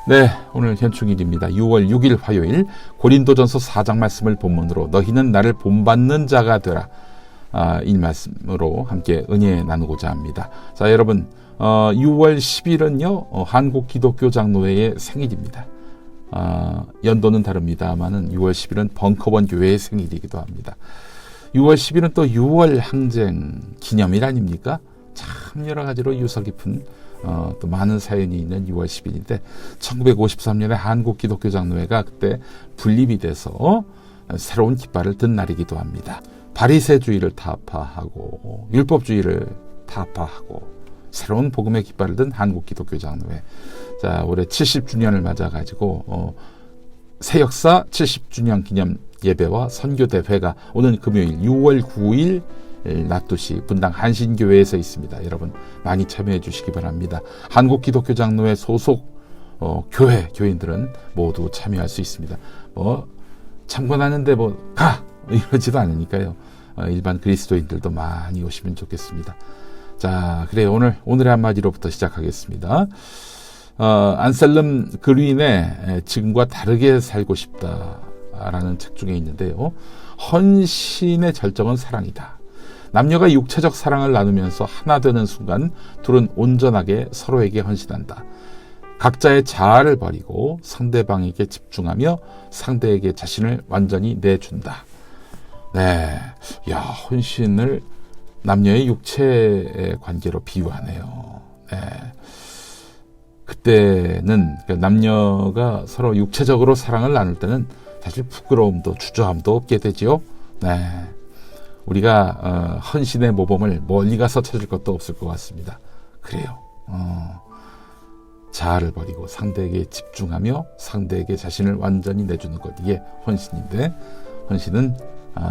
네, 오늘 현충일입니다. 6월 6일 화요일 고린도전서 4장 말씀을 본문으로 너희는 나를 본받는 자가 되라. 이 말씀으로 함께 은혜 나누고자 합니다. 자, 여러분 6월 10일은요 한국 기독교 장로회의 생일입니다. 연도는 다릅니다만은 6월 10일은 벙커원 교회의 생일이기도 합니다. 6월 10일은 또 6월 항쟁 기념일 아닙니까? 참 여러 가지로 유서 깊은 또 많은 사연이 있는 6월 10일인데 1953년에 한국 기독교 장로회가 그때 분립이 돼서 새로운 깃발을 든 날이기도 합니다. 바리새주의를 타파하고 율법주의를 타파하고 새로운 복음의 깃발을 든 한국 기독교 장로회. 자, 올해 70주년을 맞아가지고 새 역사 70주년 기념 예배와 선교대회가 오늘 금요일 6월 9일 낮 2시 분당 한신교회에서 있습니다. 여러분 많이 참여해 주시기 바랍니다. 한국 기독교 장로회 소속 교인들은 모두 참여할 수 있습니다. 참관하는데 가! 이러지도 않으니까요. 일반 그리스도인들도 많이 오시면 좋겠습니다. 자, 그래요. 오늘의 한마디로부터 시작하겠습니다. 안셀름 그린의 지금과 다르게 살고 싶다라는 책 중에 있는데요. 헌신의 절정은 사랑이다. 남녀가 육체적 사랑을 나누면서 하나 되는 순간 둘은 온전하게 서로에게 헌신한다. 각자의 자아를 버리고 상대방에게 집중하며 상대에게 자신을 완전히 내준다. 네, 야, 헌신을 남녀의 육체의 관계로 비유하네요. 네. 그때는 남녀가 서로 육체적으로 사랑을 나눌 때는 사실 부끄러움도 주저함도 없게 되지요. 네. 우리가 헌신의 모범을 멀리 가서 찾을 것도 없을 것 같습니다. 그래요. 자아를 버리고 상대에게 집중하며 상대에게 자신을 완전히 내주는 것, 이게 헌신인데, 헌신은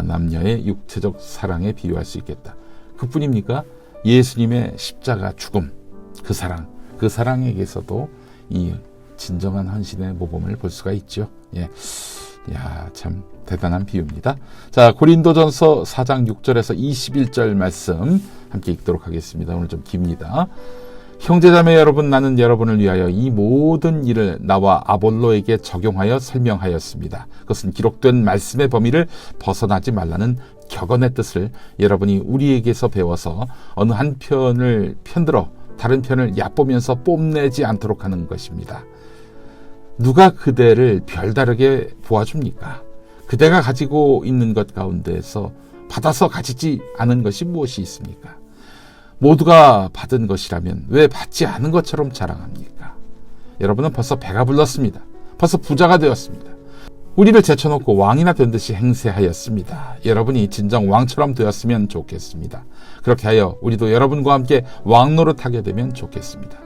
남녀의 육체적 사랑에 비유할 수 있겠다. 그뿐입니까? 예수님의 십자가 죽음, 그 사랑에게서도 이 진정한 헌신의 모범을 볼 수가 있죠. 예. 야, 참 대단한 비유입니다. 자, 고린도전서 4장 6절에서 21절 말씀 함께 읽도록 하겠습니다. 오늘 좀 깁니다. 형제자매 여러분, 나는 여러분을 위하여 이 모든 일을 나와 아볼로에게 적용하여 설명하였습니다. 그것은 기록된 말씀의 범위를 벗어나지 말라는 격언의 뜻을 여러분이 우리에게서 배워서 어느 한 편을 편들어 다른 편을 얕보면서 뽐내지 않도록 하는 것입니다. 누가 그대를 별다르게 보아줍니까? 그대가 가지고 있는 것 가운데에서 받아서 가지지 않은 것이 무엇이 있습니까? 모두가 받은 것이라면 왜 받지 않은 것처럼 자랑합니까? 여러분은 벌써 배가 불렀습니다. 벌써 부자가 되었습니다. 우리를 제쳐놓고 왕이나 된 듯이 행세하였습니다. 여러분이 진정 왕처럼 되었으면 좋겠습니다. 그렇게 하여 우리도 여러분과 함께 왕노릇하게 되면 좋겠습니다.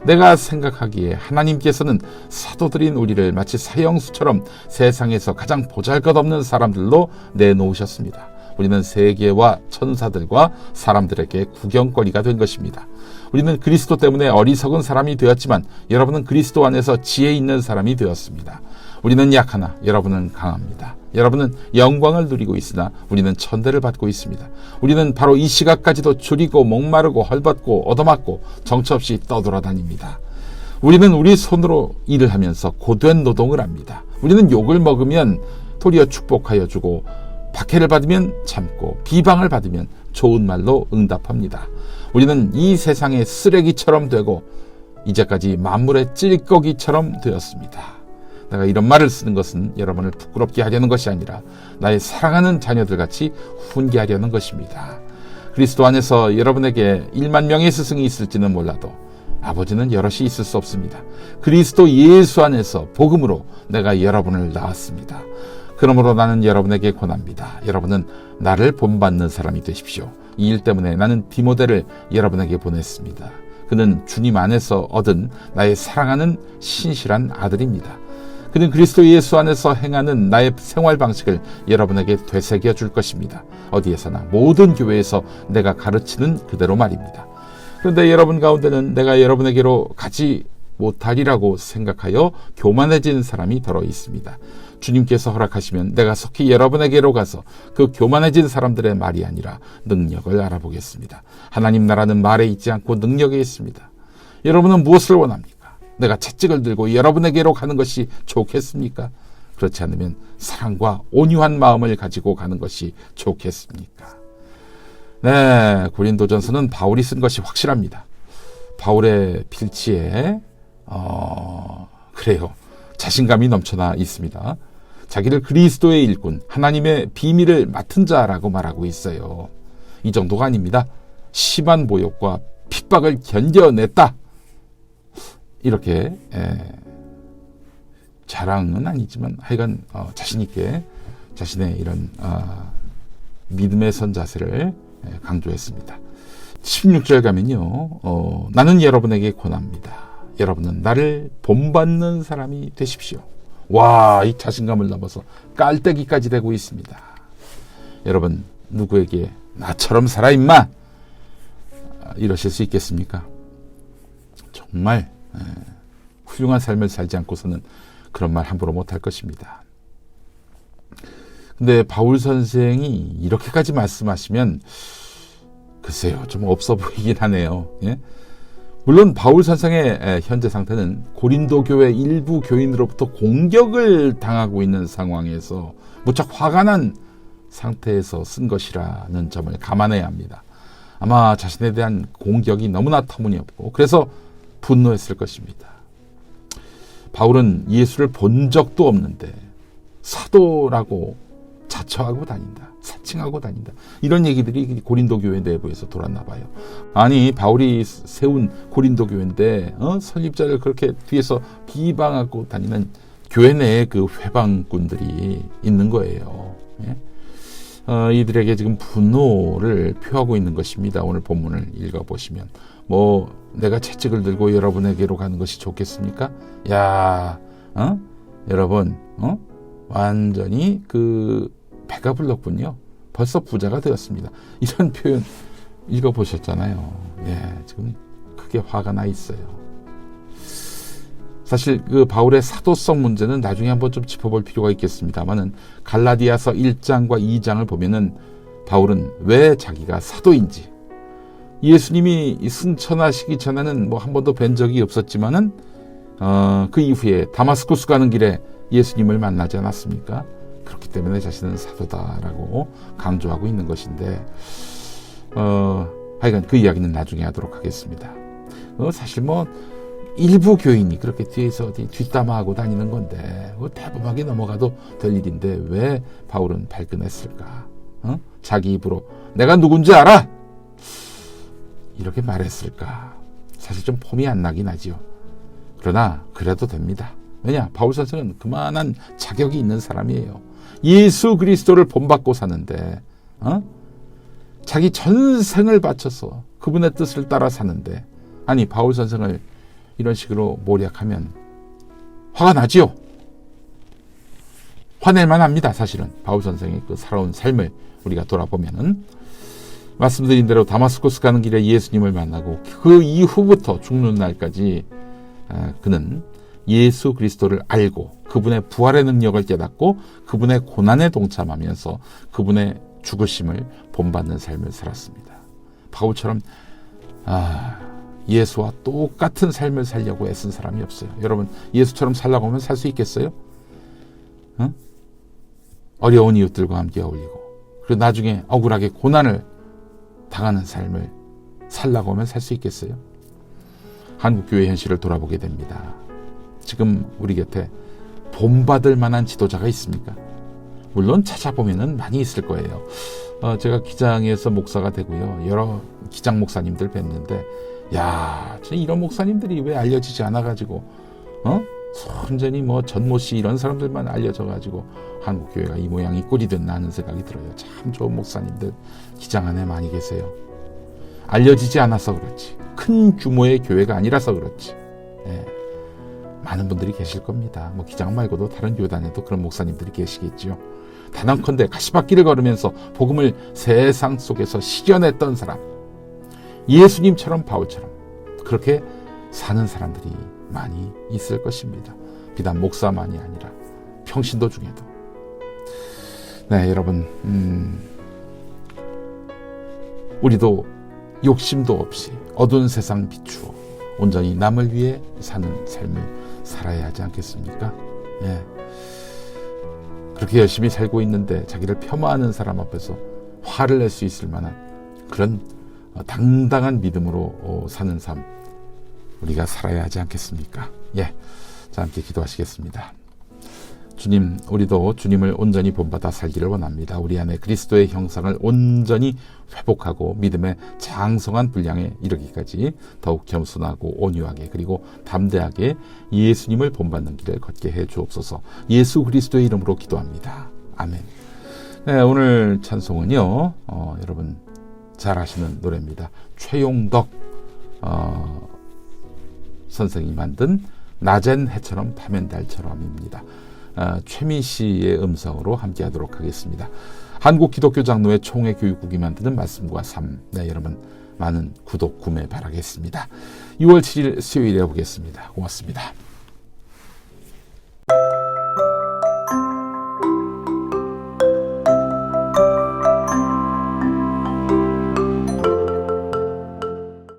내가 생각하기에 하나님께서는 사도들인 우리를 마치 사형수처럼 세상에서 가장 보잘것없는 사람들로 내놓으셨습니다. 우리는 세계와 천사들과 사람들에게 구경거리가 된 것입니다. 우리는 그리스도 때문에 어리석은 사람이 되었지만 여러분은 그리스도 안에서 지혜 있는 사람이 되었습니다. 우리는 약하나 여러분은 강합니다. 여러분은 영광을 누리고 있으나 우리는 천대를 받고 있습니다. 우리는 바로 이 시각까지도 줄이고 목마르고 헐벗고 얻어맞고 정처없이 떠돌아다닙니다. 우리는 우리 손으로 일을 하면서 고된 노동을 합니다. 우리는 욕을 먹으면 도리어 축복하여 주고 박해를 받으면 참고 비방을 받으면 좋은 말로 응답합니다. 우리는 이 세상의 쓰레기처럼 되고 이제까지 만물의 찔꺼기처럼 되었습니다. 내가 이런 말을 쓰는 것은 여러분을 부끄럽게 하려는 것이 아니라 나의 사랑하는 자녀들같이 훈계하려는 것입니다. 그리스도 안에서 여러분에게 1만 명의 스승이 있을지는 몰라도 아버지는 여럿이 있을 수 없습니다. 그리스도 예수 안에서 복음으로 내가 여러분을 낳았습니다. 그러므로 나는 여러분에게 권합니다. 여러분은 나를 본받는 사람이 되십시오. 이 일 때문에 나는 디모데를 여러분에게 보냈습니다. 그는 주님 안에서 얻은 나의 사랑하는 신실한 아들입니다. 그는 그리스도 예수 안에서 행하는 나의 생활 방식을 여러분에게 되새겨 줄 것입니다. 어디에서나 모든 교회에서 내가 가르치는 그대로 말입니다. 그런데 여러분 가운데는 내가 여러분에게로 가지 못하리라고 생각하여 교만해진 사람이 더러 있습니다. 주님께서 허락하시면 내가 속히 여러분에게로 가서 그 교만해진 사람들의 말이 아니라 능력을 알아보겠습니다. 하나님 나라는 말에 있지 않고 능력에 있습니다. 여러분은 무엇을 원합니까? 내가 채찍을 들고 여러분에게로 가는 것이 좋겠습니까? 그렇지 않으면 사랑과 온유한 마음을 가지고 가는 것이 좋겠습니까? 네, 고린도전서는 바울이 쓴 것이 확실합니다. 바울의 필지에 그래요, 자신감이 넘쳐나 있습니다. 자기를 그리스도의 일꾼, 하나님의 비밀을 맡은 자라고 말하고 있어요. 이 정도가 아닙니다. 심한 모욕과 핍박을 견뎌냈다. 이렇게 자랑은 아니지만 하여간 자신 있게 자신의 이런 믿음의 선 자세를 강조했습니다. 16절 가면요. 나는 여러분에게 권합니다. 여러분은 나를 본받는 사람이 되십시오. 와, 이 자신감을 넘어서 깔때기까지 되고 있습니다. 여러분, 누구에게 나처럼 살아 임마 이러실 수 있겠습니까? 정말 훌륭한 삶을 살지 않고서는 그런 말 함부로 못할 것입니다. 근데 바울 선생이 이렇게까지 말씀하시면 글쎄요, 좀 없어 보이긴 하네요. 예? 물론 바울 선생의 현재 상태는 고린도 교회 일부 교인으로부터 공격을 당하고 있는 상황에서 무척 화가 난 상태에서 쓴 것이라는 점을 감안해야 합니다. 아마 자신에 대한 공격이 너무나 터무니없고 그래서 분노했을 것입니다. 바울은 예수를 본 적도 없는데 사도라고 자처하고 다닌다, 사칭하고 다닌다, 이런 얘기들이 고린도 교회 내부에서 돌았나 봐요. 아니, 바울이 세운 고린도 교회인데 설립자를 그렇게 뒤에서 비방하고 다니는 교회 내에 그 회방꾼들이 있는 거예요. 예? 이들에게 지금 분노를 표하고 있는 것입니다. 오늘 본문을 읽어보시면 내가 채찍을 들고 여러분에게로 가는 것이 좋겠습니까? 야, 여러분, 완전히 배가 불렀군요. 벌써 부자가 되었습니다. 이런 표현 읽어보셨잖아요. 예, 지금 크게 화가 나 있어요. 사실 바울의 사도성 문제는 나중에 한번 좀 짚어볼 필요가 있겠습니다만은 갈라디아서 1장과 2장을 보면은 바울은 왜 자기가 사도인지, 예수님이 승천하시기 전에는 한 번도 뵌 적이 없었지만은 그 이후에 다마스쿠스 가는 길에 예수님을 만나지 않았습니까? 그렇기 때문에 자신은 사도다라고 강조하고 있는 것인데 하여간 그 이야기는 나중에 하도록 하겠습니다. 사실 일부 교인이 그렇게 뒤에서 어디 뒷담화하고 다니는 건데 대범하게 넘어가도 될 일인데 왜 바울은 발끈했을까? 자기 입으로 내가 누군지 알아? 이렇게 말했을까? 사실 좀 폼이 안 나긴 하지요. 그러나 그래도 됩니다. 왜냐? 바울 선생은 그만한 자격이 있는 사람이에요. 예수 그리스도를 본받고 사는데 자기 전생을 바쳐서 그분의 뜻을 따라 사는데, 아니, 바울 선생을 이런 식으로 모략하면 화가 나지요. 화낼만 합니다. 사실은 바울 선생의 그 살아온 삶을 우리가 돌아보면은 말씀드린 대로 다마스쿠스 가는 길에 예수님을 만나고 그 이후부터 죽는 날까지 그는 예수 그리스도를 알고 그분의 부활의 능력을 깨닫고 그분의 고난에 동참하면서 그분의 죽으심을 본받는 삶을 살았습니다. 바울처럼 예수와 똑같은 삶을 살려고 애쓴 사람이 없어요. 여러분, 예수처럼 살라고 하면 살 수 있겠어요? 어려운 이웃들과 함께 어울리고 그리고 나중에 억울하게 고난을 당하는 삶을 살라고 하면 살 수 있겠어요? 한국교회 현실을 돌아보게 됩니다. 지금 우리 곁에 본받을 만한 지도자가 있습니까? 물론 찾아보면은 많이 있을 거예요. 제가 기장에서 목사가 되고요, 여러 기장 목사님들 뵀는데, 야, 이런 목사님들이 왜 알려지지 않아가지고, 완전히 전모씨 이런 사람들만 알려져가지고 한국교회가 이 모양이 꼴이 됐나 하는 생각이 들어요. 참 좋은 목사님들 기장 안에 많이 계세요. 알려지지 않아서 그렇지, 큰 규모의 교회가 아니라서 그렇지, 많은 분들이 계실 겁니다. 기장 말고도 다른 교단에도 그런 목사님들이 계시겠죠. 단언컨대 가시밭길을 걸으면서 복음을 세상 속에서 실현했던 사람, 예수님처럼 바울처럼 그렇게 사는 사람들이 많이 있을 것입니다. 비단 목사만이 아니라 평신도 중에도. 네, 여러분, 우리도 욕심도 없이 어두운 세상 비추어 온전히 남을 위해 사는 삶을 살아야 하지 않겠습니까? 예. 그렇게 열심히 살고 있는데 자기를 폄하하는 사람 앞에서 화를 낼 수 있을 만한 그런 당당한 믿음으로 사는 삶 우리가 살아야 하지 않겠습니까? 예. 자, 함께 기도하시겠습니다. 주님, 우리도 주님을 온전히 본받아 살기를 원합니다. 우리 안에 그리스도의 형상을 온전히 회복하고 믿음의 장성한 분량에 이르기까지 더욱 겸손하고 온유하게 그리고 담대하게 예수님을 본받는 길을 걷게 해 주옵소서. 예수 그리스도의 이름으로 기도합니다. 아멘. 네, 오늘 찬송은요, 여러분 잘 아시는 노래입니다. 최용덕 선생이 만든 낮엔 해처럼 밤엔 달처럼입니다. 최미 씨의 음성으로 함께 하도록 하겠습니다. 한국 기독교 장로회 총회 교육국이 만드는 말씀과 삶. 네, 여러분 많은 구독, 구매 바라겠습니다. 6월 7일 수요일에 보겠습니다. 고맙습니다.